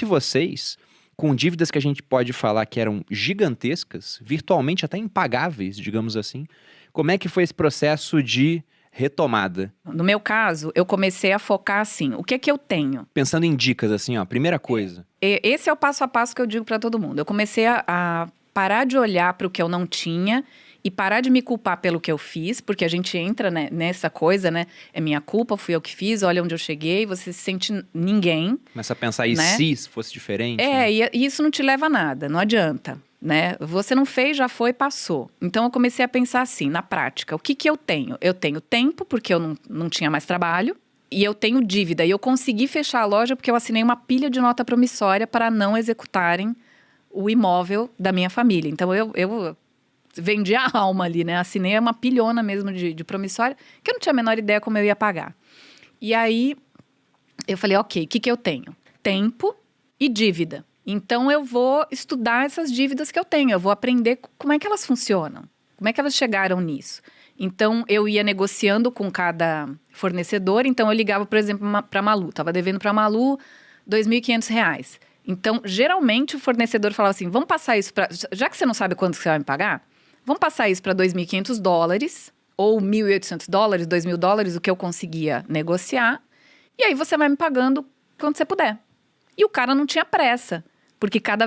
que vocês, com dívidas que a gente pode falar que eram gigantescas, virtualmente até impagáveis, digamos assim, como é que foi esse processo de retomada? No meu caso, eu comecei a focar assim, o que é que eu tenho? Pensando em dicas, assim, ó, primeira coisa. Esse é o passo a passo que eu digo para todo mundo. Eu comecei a parar de olhar para o que eu não tinha e parar de me culpar pelo que eu fiz, porque a gente entra, né, nessa coisa, né? É minha culpa, fui eu que fiz, olha onde eu cheguei, você se sente ninguém. Começa a pensar, e né? se fosse diferente? Né? E isso não te leva a nada, não adianta, né? Você não fez, já foi, passou. Então eu comecei a pensar assim, na prática, o que que eu tenho? Eu tenho tempo, porque eu não tinha mais trabalho, e eu tenho dívida. E eu consegui fechar a loja porque eu assinei uma pilha de nota promissória para não executarem o imóvel da minha família. Então eu vendi a alma ali, né? Assinei uma pilhona mesmo de promissória, que eu não tinha a menor ideia como eu ia pagar. E aí eu falei, ok, o que que eu tenho? Tempo e dívida. Então eu vou estudar essas dívidas que eu tenho, eu vou aprender como é que elas funcionam, como é que elas chegaram nisso. Então eu ia negociando com cada fornecedor, então eu ligava, por exemplo, para a Malu, estava devendo para a Malu R$2.500. Então, geralmente o fornecedor falava assim, vamos passar isso para, já que você não sabe quanto você vai me pagar, vamos passar isso para $2.500 ou $1.800, $2.000, o que eu conseguia negociar, e aí você vai me pagando quando você puder. E o cara não tinha pressa, porque cada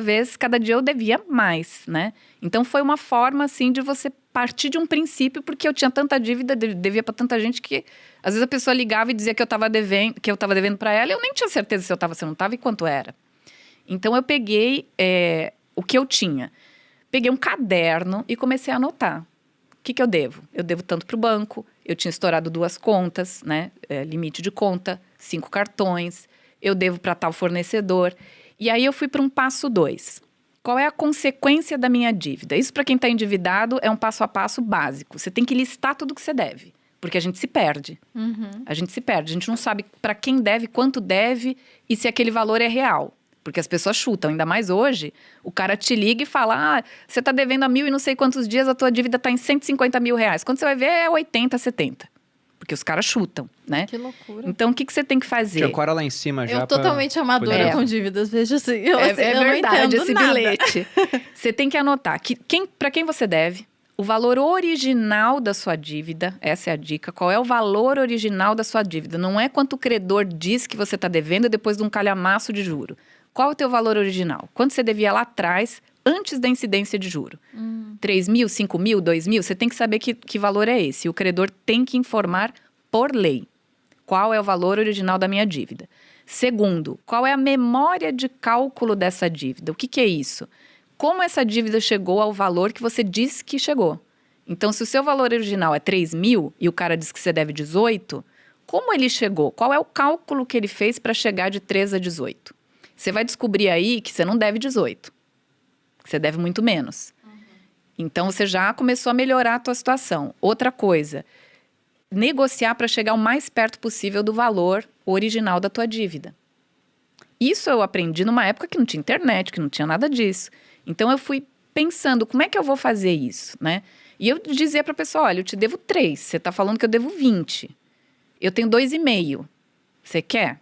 dia eu devia mais, né? Então foi uma forma, assim, de você partir de um princípio, porque eu tinha tanta dívida, devia para tanta gente que às vezes a pessoa ligava e dizia que eu estava devendo para ela, e eu nem tinha certeza se eu estava, se eu não estava e quanto era. Então eu peguei o que eu tinha. Peguei um caderno e comecei a anotar. O que eu devo? Eu devo tanto para o banco, eu tinha estourado 2 contas, né? Limite de conta, 5 cartões, eu devo para tal fornecedor. E aí eu fui para um passo 2. Qual é a consequência da minha dívida? Isso para quem está endividado é um passo a passo básico. Você tem que listar tudo que você deve, porque a gente se perde. A gente se perde, a gente não sabe para quem deve, quanto deve e se aquele valor é real. Porque as pessoas chutam, ainda mais hoje, o cara te liga e fala, você está devendo há 1.000 e não sei quantos dias, a tua dívida está em R$150 mil. Quando você vai ver, é 80, 70. Porque os caras chutam, né? Que loucura. Então, o que você tem que fazer? Tinha ancora lá em cima já. Eu totalmente amadora com dívidas, veja assim. Eu verdade, não entendo esse nada. bilhete. Você tem que anotar para quem você deve, o valor original da sua dívida, essa é a dica. Qual é o valor original da sua dívida? Não é quanto o credor diz que você está devendo depois de um calhamaço de juro. Qual é o teu valor original? Quanto você devia lá atrás, antes da incidência de juro? 3 mil, 5 mil, 2 mil? Você tem que saber que valor é esse. O credor tem que informar por lei qual é o valor original da minha dívida. Segundo, qual é a memória de cálculo dessa dívida? O que é isso? Como essa dívida chegou ao valor que você disse que chegou? Então, se o seu valor original é 3 mil e o cara diz que você deve 18, como ele chegou? Qual é o cálculo que ele fez para chegar de 3 a 18? Você vai descobrir aí que você não deve 18. Que você deve muito menos. Então, você já começou a melhorar a tua situação. Outra coisa, negociar para chegar o mais perto possível do valor original da tua dívida. Isso eu aprendi numa época que não tinha internet, que não tinha nada disso. Então, eu fui pensando, como é que eu vou fazer isso, né? E eu dizia para a pessoa, olha, eu te devo 3, você está falando que eu devo 20. Eu tenho 2,5. Você quer?